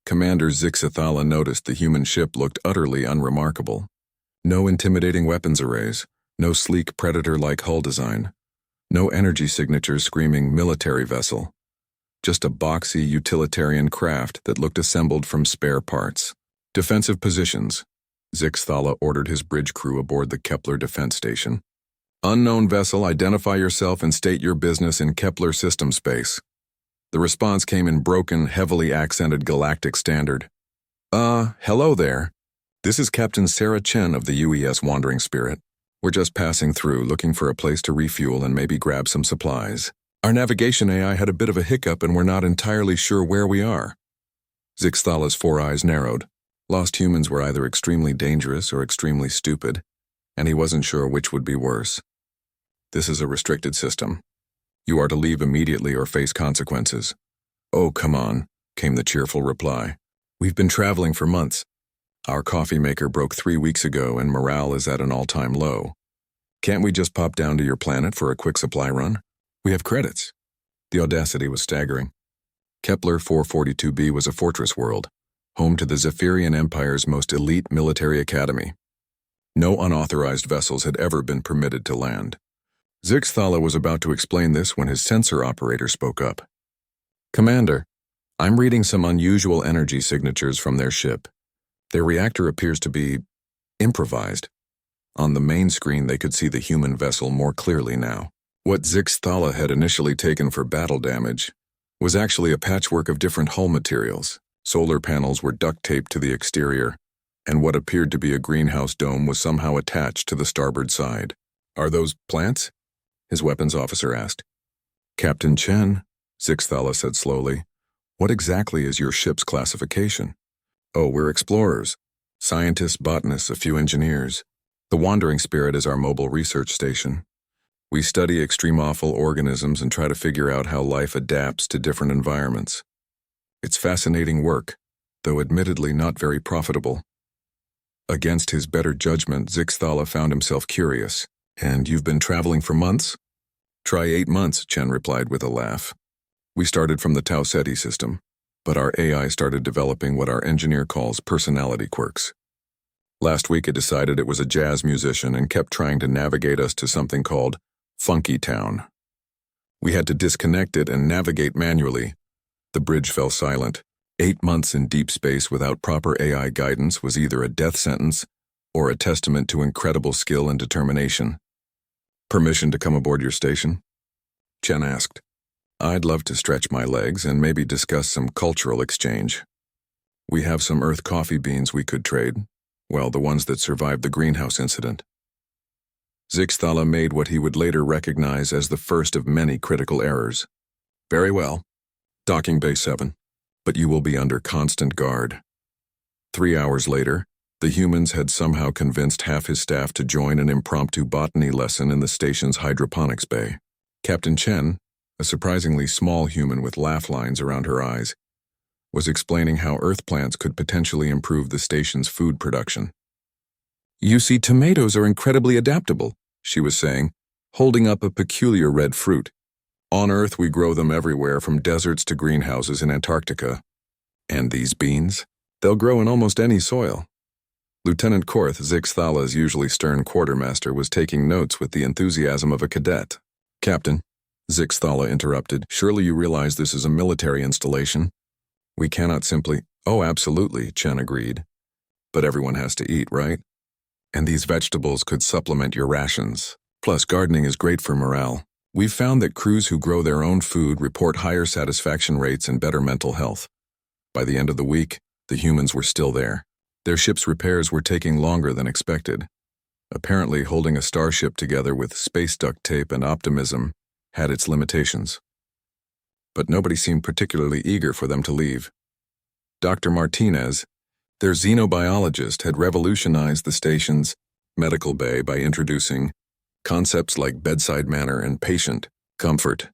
Commander Zixathala noticed the human ship looked utterly unremarkable. No intimidating weapons arrays, no sleek predator-like hull design, no energy signatures screaming military vessel. Just a boxy, utilitarian craft that looked assembled from spare parts. Defensive positions. Zixathala ordered his bridge crew aboard the Kepler defense station. Unknown vessel, identify yourself and state your business in Kepler system space. The response came in broken, heavily accented galactic standard. Hello there. This is Captain Sarah Chen of the UES Wandering Spirit. We're just passing through, looking for a place to refuel and maybe grab some supplies. Our navigation AI had a bit of a hiccup and we're not entirely sure where we are. Zixathala's 4 eyes narrowed. Lost humans were either extremely dangerous or extremely stupid, and he wasn't sure which would be worse. This is a restricted system. You are to leave immediately or face consequences. Oh, come on, came the cheerful reply. We've been traveling for months. Our coffee maker broke 3 weeks ago and morale is at an all-time low. Can't we just pop down to your planet for a quick supply run? We have credits. The audacity was staggering. Kepler 442b was a fortress world, home to the Zephyrian Empire's most elite military academy. No unauthorized vessels had ever been permitted to land. Zixathala was about to explain this when his sensor operator spoke up. Commander, I'm reading some unusual energy signatures from their ship. Their reactor appears to be improvised. On the main screen, they could see the human vessel more clearly now. What Zixathala had initially taken for battle damage was actually a patchwork of different hull materials. Solar panels were duct taped to the exterior, and what appeared to be a greenhouse dome was somehow attached to the starboard side. Are those plants? His weapons officer asked. Captain Chen, Zixathala said slowly, what exactly is your ship's classification? Oh, we're explorers. Scientists, botanists, a few engineers. The Wandering Spirit is our mobile research station. We study extremophile organisms and try to figure out how life adapts to different environments. It's fascinating work, though admittedly not very profitable. Against his better judgment, Zixathala found himself curious. And you've been traveling for months? Try 8 months, Chen replied with a laugh. We started from the Tau Ceti system, but our AI started developing what our engineer calls personality quirks. Last week it decided it was a jazz musician and kept trying to navigate us to something called Funky Town. We had to disconnect it and navigate manually. The bridge fell silent. 8 months in deep space without proper AI guidance was either a death sentence or a testament to incredible skill and determination. Permission to come aboard your station? Chen asked. I'd love to stretch my legs and maybe discuss some cultural exchange. We have some Earth coffee beans we could trade. Well, the ones that survived the greenhouse incident. Zixathala made what he would later recognize as the first of many critical errors. Very well. Docking Bay 7. But you will be under constant guard. 3 hours later, the humans had somehow convinced half his staff to join an impromptu botany lesson in the station's hydroponics bay. Captain Chen, a surprisingly small human with laugh lines around her eyes, was explaining how Earth plants could potentially improve the station's food production. You see, tomatoes are incredibly adaptable, she was saying, holding up a peculiar red fruit. On Earth, we grow them everywhere from deserts to greenhouses in Antarctica. And these beans? They'll grow in almost any soil. Lieutenant Korth, Zixathala's usually stern quartermaster, was taking notes with the enthusiasm of a cadet. Captain, Zixathala interrupted, surely you realize this is a military installation? We cannot simply— Oh, absolutely, Chen agreed. But everyone has to eat, right? And these vegetables could supplement your rations. Plus, gardening is great for morale. We've found that crews who grow their own food report higher satisfaction rates and better mental health. By the end of the week, the humans were still there. Their ship's repairs were taking longer than expected. Apparently, holding a starship together with space duct tape and optimism had its limitations. But nobody seemed particularly eager for them to leave. Dr. Martinez, their xenobiologist, had revolutionized the station's medical bay by introducing concepts like bedside manner and patient comfort.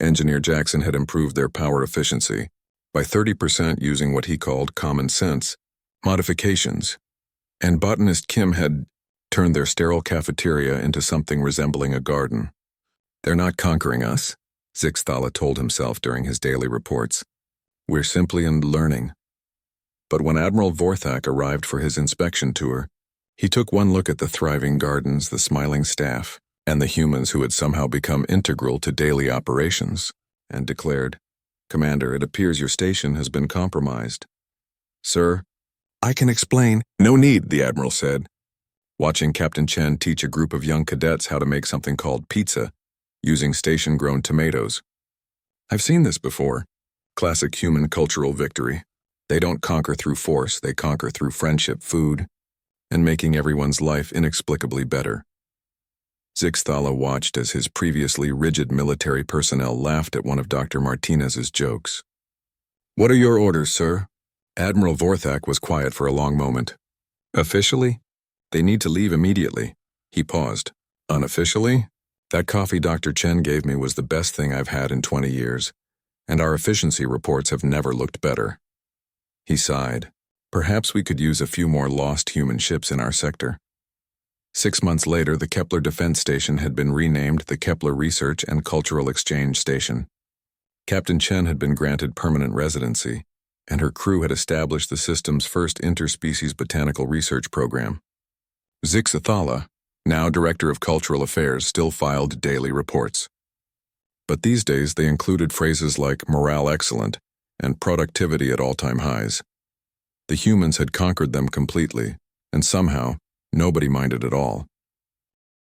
Engineer Jackson had improved their power efficiency by 30% using what he called common sense modifications, and botanist Kim had turned their sterile cafeteria into something resembling a garden. They're not conquering us, Zixathala told himself during his daily reports. We're simply learning. But when Admiral Vorthak arrived for his inspection tour, he took one look at the thriving gardens, the smiling staff, and the humans who had somehow become integral to daily operations, and declared, "Commander, it appears your station has been compromised." "Sir, I can explain." "No need," the Admiral said, watching Captain Chen teach a group of young cadets how to make something called pizza, using station-grown tomatoes. "I've seen this before. Classic human cultural victory. They don't conquer through force, they conquer through friendship, food, and making everyone's life inexplicably better." Zixthala watched as his previously rigid military personnel laughed at one of Dr. Martinez's jokes. "What are your orders, sir?" Admiral Vorthak was quiet for a long moment. "Officially, they need to leave immediately." He paused. "Unofficially, that coffee Dr. Chen gave me was the best thing I've had in 20 years, and our efficiency reports have never looked better." He sighed. "Perhaps we could use a few more lost human ships in our sector." 6 months later, the Kepler Defense Station had been renamed the Kepler Research and Cultural Exchange Station. Captain Chen had been granted permanent residency, and her crew had established the system's first interspecies botanical research program. Zixthala, now Director of Cultural Affairs, still filed daily reports. But these days they included phrases like morale excellent and productivity at all-time highs. The humans had conquered them completely, and somehow, nobody minded at all.